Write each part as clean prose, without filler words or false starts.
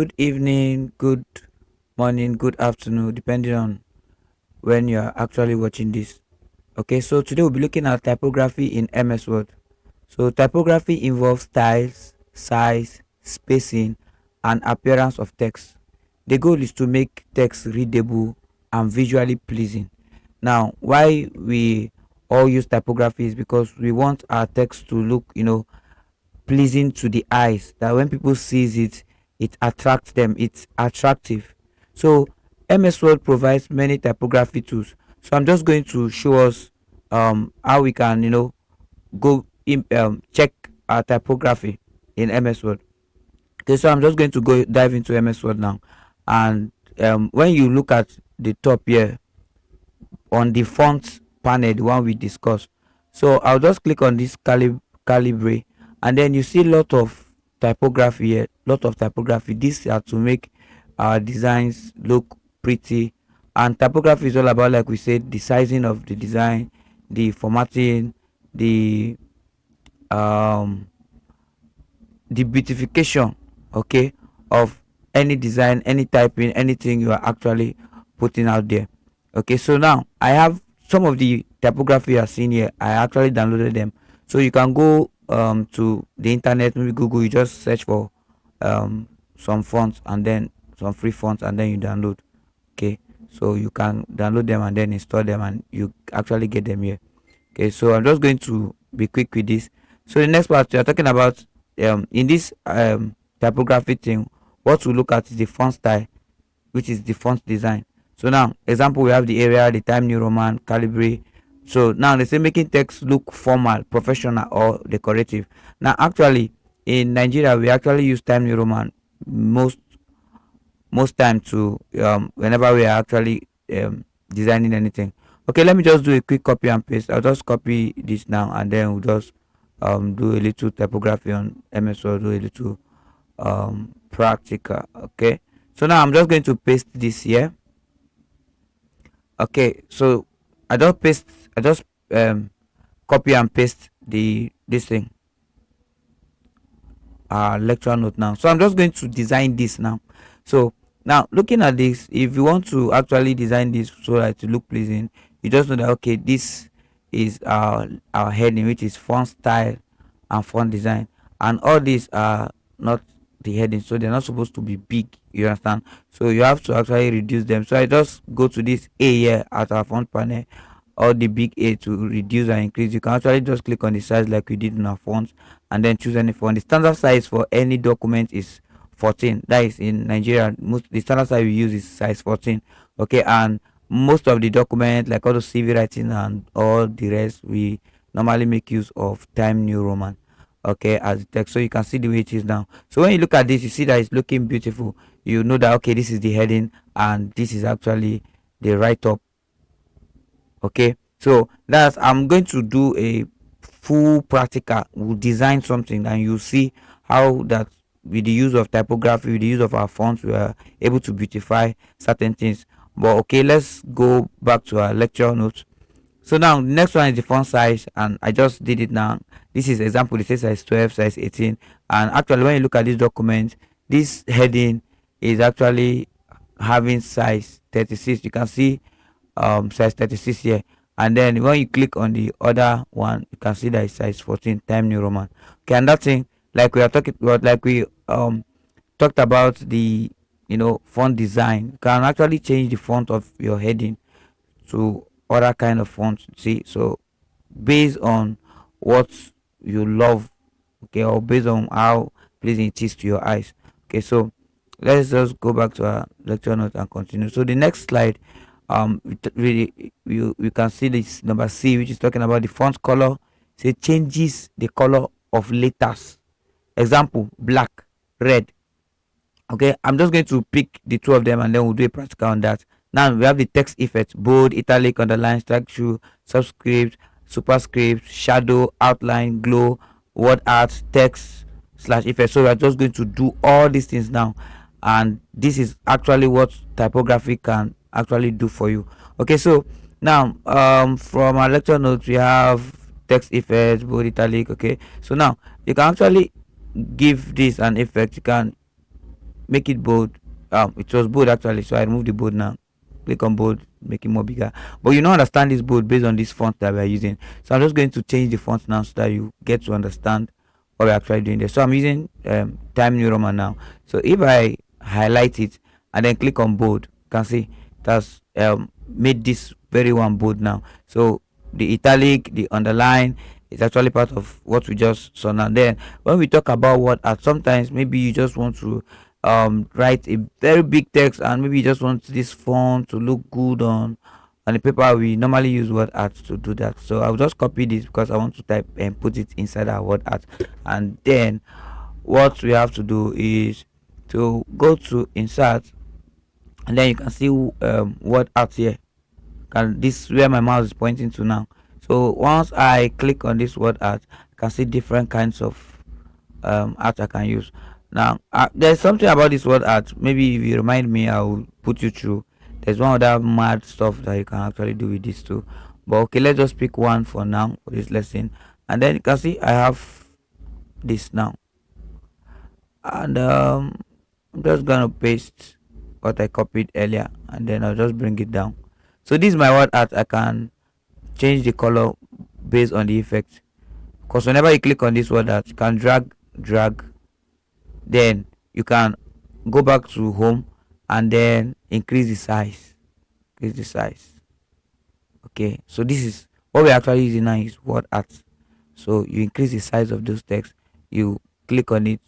Good evening, good morning, good afternoon, depending on when you are actually watching this. Okay, so today we'll be looking at typography in MS Word. So, typography involves styles, size, spacing, and appearance of text. The goal is to make text readable and visually pleasing. Now, why we all use typography is because we want our text to look, pleasing to the eyes, that when people sees it, it attracts them, it's attractive. So MS Word provides many typography tools, so I'm just going to show us how we can go in, check our typography in MS Word. Okay, so I'm just going to go dive into MS Word now. And when you look at the top here on the font panel, the one we discussed, so I'll just click on this calibre, and then you see lot of typography here, lot of typography. These are to make our designs look pretty. And typography is all about, like we said, the sizing of the design, the formatting, the um the beautification, okay, of any design, any typing, anything you are actually putting out there. Okay, so now I have some of the typography you are seeing here. I actually downloaded them, so you can go to the internet, maybe Google. You just search for some fonts, and then some free fonts, and then you download. Okay, so you can download them and then install them, and you actually get them here. Okay, so I'm just going to be quick with this. So the next part we are talking about, in this typography thing, what we look at is the font style, which is the font design. So now, example, we have the area, the Time New Roman, Calibri. So now they say making text look formal, professional, or decorative. Now, actually, in Nigeria, we actually use Time New Roman most most time to whenever we are actually designing anything. Okay, let me just do a quick copy and paste. I'll just copy this now, and then we'll just do a little typography on MS or do a little practical. Okay, so now I'm just going to paste this here. Okay, so I just um copy and paste the this thing, lecture note now. So I'm just going to design this now. So now, looking at this, if you want to actually design this so that to look pleasing, you just know that, okay, this is our heading, which is font style and font design, and all these are not the heading, so they're not supposed to be big, you understand. So you have to actually reduce them. So I just go to this A here at our font panel, or the big A to reduce and increase. You can actually just click on the size like we did in our fonts, and then choose any font. The standard size for any document is 14. That is in Nigeria. Most the standard size we use is size 14. Okay, and most of the document, like all the CV writing and all the rest, we normally make use of Time New Roman, okay, as the text. So you can see the way it is now. So when you look at this, you see that it's looking beautiful. You know that, okay, this is the heading, and this is actually the write up. Okay, so that's, I'm going to do a full practical. We'll design something, and you see how that with the use of typography, with the use of our fonts, we are able to beautify certain things. But okay, let's go back to our lecture notes. So now the next one is the font size, and I just did it now. This is example. It says size 12, size 18, and actually when you look at this document, this heading is actually having size 36. You can see size 36 here, and then when you click on the other one, you can see that it's size 14, Time New Roman. Okay, and that thing, like we are talking about, like we talked about the font design, you can actually change the font of your heading to other kind of fonts. See, so based on what you love, okay, or based on how pleasing it is to your eyes. Okay, so let's just go back to our lecture note and continue. So the next slide, really, you can see this number C, which is talking about the font color. Say changes the color of letters. Example: black, red. Okay, I'm just going to pick the two of them, and then we'll do a practical on that. Now we have the text effect: bold, italic, underline, strike through, subscript, superscript, shadow, outline, glow, word art, text slash effect. So we are just going to do all these things now, and this is actually what typography can actually do for you. Okay, so now from our lecture notes, we have text effect, bold, italic. Okay, so now you can actually give this an effect. You can make it bold. It was bold actually, so I remove the bold now. Click on bold, make it more bigger. But you don't understand this bold based on this font that we are using. So I'm just going to change the font now so that you get to understand what we're actually doing there. So I'm using Time New Roman now. So if I highlight it and then click on bold, you can see it has made this very one bold now. So the italic, the underline is actually part of what we just saw now. Then when we talk about word art, sometimes maybe you just want to write a very big text, and maybe you just want this font to look good on the paper. We normally use word art to do that. So I'll just copy this because I want to type and put it inside our word art. And then what we have to do is to go to insert, and then you can see word art here. And this is where my mouse is pointing to now. So once I click on this word art, I can see different kinds of art I can use. Now there's something about this word art. Maybe if you remind me, I will put you through. There's one other mad stuff that you can actually do with this too. But okay, let's just pick one for now for this lesson. And then you can see I have this now. And I'm just gonna paste what I copied earlier, and then I'll just bring it down. So this is my word art. I can change the color based on the effect, because whenever you click on this word art, you can drag, then you can go back to home and then increase the size. Okay, so this is what we're actually using now is word art. So you increase the size of those text, you click on it,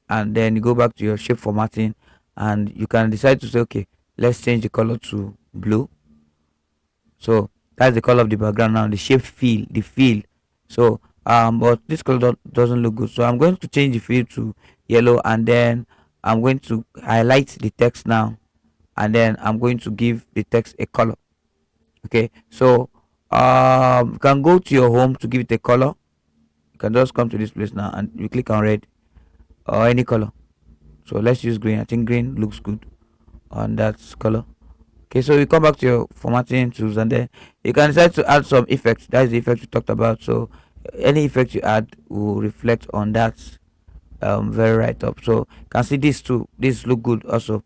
and then you go back to your shape formatting, and you can decide to say, okay, let's change the color to blue. So that's the color of the background now. The shape feel, the feel. So but this color doesn't look good, so I'm going to change the feel to yellow, and then I'm going to highlight the text now, and then I'm going to give the text a color. Okay, so you can go to your home to give it a color. You can just come to this place now and you click on red or any color. So let's use green. I think green looks good on that color. Okay, so you come back to your formatting tools, and then you can decide to add some effects. That is the effect we talked about. So any effect you add will reflect on that very right up. So you can see these two. These look good also.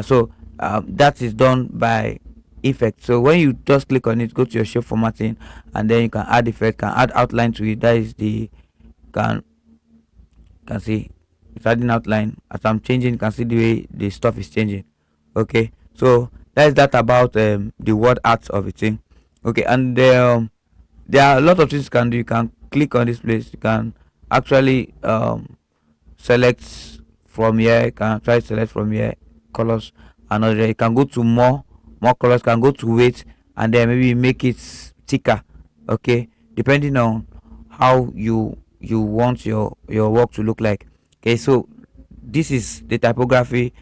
So that is done by effect. So when you just click on it, go to your shape formatting, and then you can add effect, can add outline to it. That is the can can see it's adding outline. As I'm changing, you can see the way the stuff is changing. Okay, so that is that about the word art of a thing. Okay, and there are a lot of things you can do. You can click on this place, you can actually select from here. You can try to select from here colors, and other you can go to more colors, can go to weight, and then maybe make it thicker. Okay, depending on how you want your work to look like. Okay, so this is the typography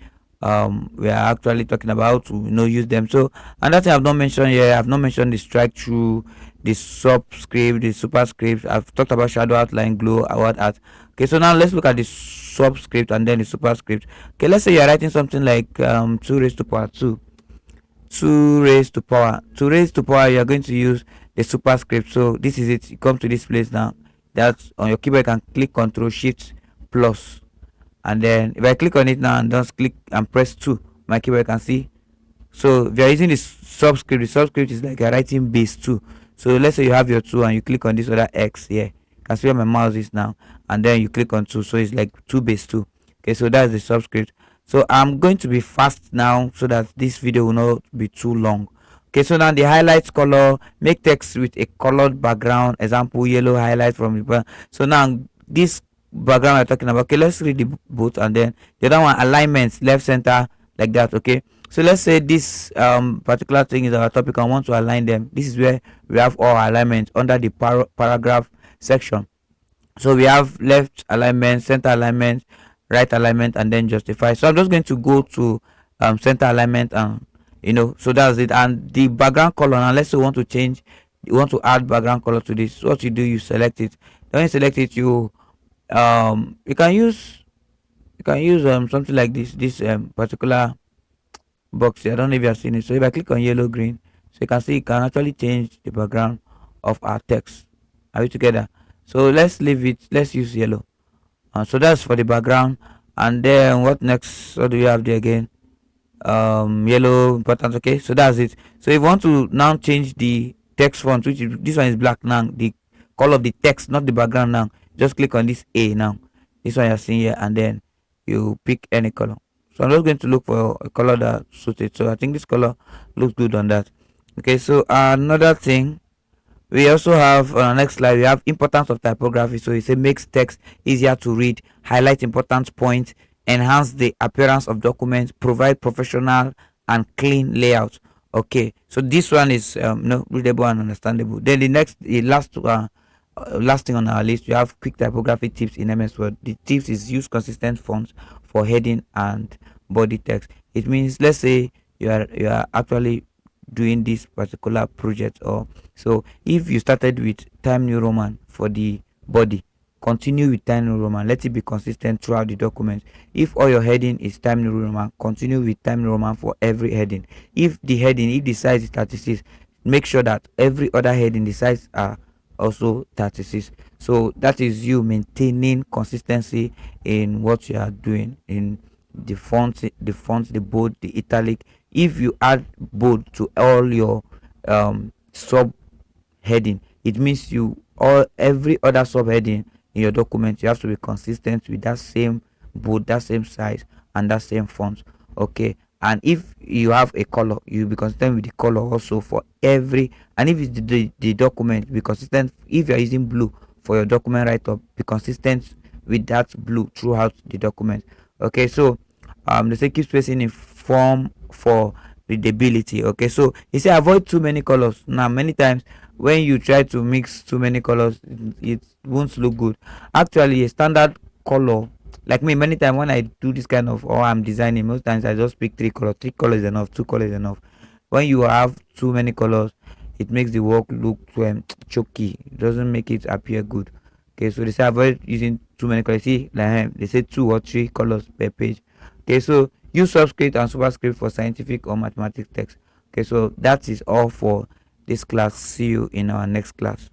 we are actually talking about to use them. So another thing I've not mentioned here, I've not mentioned the strike through, the subscript, the superscript. I've talked about shadow, outline, glow, word art. Okay, so now let's look at the subscript and then the superscript. Okay, let's say you're writing something like 2 raised to power 2, 2 raised to power, you're going to use the superscript. So this is it. You come to this place now. That's on your keyboard. You can click Control Shift plus, and then if I click on it now and just click and press 2, my keyboard can see. So if you're using the subscript is like a writing base 2. So let's say you have your 2 and you click on this other X here, you can see where my mouse is now, and then you click on 2, so it's like 2 base 2. Okay, so that's the subscript. So I'm going to be fast now so that this video will not be too long. Okay, so now the highlights color, make text with a colored background, example yellow highlight from the. So now this background we're talking about. Okay, let's read the both, and then the other one, alignments, left, center, like that. Okay, so let's say this particular thing is our topic and want to align them. This is where we have all alignments under the paragraph section. So we have left alignment, center alignment, right alignment, and then justify. So I'm just going to go to center alignment, and so that's it. And the background color, now let's say you want to add background color to this. What you do, you select it. Then when you select it, you can use something like this particular box here. I don't know if you have seen it. So if I click on yellow green, so you can see you can actually change the background of our text. Are we together? So let's leave it, let's use yellow. So that's for the background. And then what next? What do you have there again? Yellow important. Okay, so that's it. So if you want to now change the text font, which is, this one is black now, the color of the text, not the background now, just click on this A now, this one you're seeing here, and then you pick any color. So I'm just going to look for a color that suits it. So I think this color looks good on that. Okay, so another thing, we also have on our next slide, we have importance of typography. So it says makes text easier to read, highlight important points, enhance the appearance of documents, provide professional and clean layout. Okay, so this one is no, readable and understandable. Then the last thing on our list, we have quick typography tips in MS Word. The tips is use consistent fonts for heading and body text. It means, let's say you are actually doing this particular project, or so if you started with Time New Roman for the body, continue with Time New Roman. Let it be consistent throughout the document. If all your heading is Time New Roman, continue with Time New Roman for every heading. If the size is 36, make sure that every other heading the size are also 36. So that is you maintaining consistency in what you are doing in the bold, the italic. If you add bold to all your sub heading, it means you all every other subheading in your document, you have to be consistent with that same bold, that same size, and that same font. Okay, and if you have a color, you be consistent with the color also for every. And if it's the document, be consistent. If you're using blue for your document write up, be consistent with that blue throughout the document. Okay, so they say keep spacing in form for readability. Okay, so you say avoid too many colors. Now many times when you try to mix too many colors, it won't look good. Actually, a standard color, like me, many times when I do this kind of, or I'm designing, most times I just pick three colors. Three colors is enough, two colors is enough. When you have too many colors, it makes the work look choky. It doesn't make it appear good. Okay, so they say avoid using too many colors. See, like they say 2 or 3 colors per page. Okay, so use subscript and superscript for scientific or mathematics text. Okay, so that is all for this class. See you in our next class.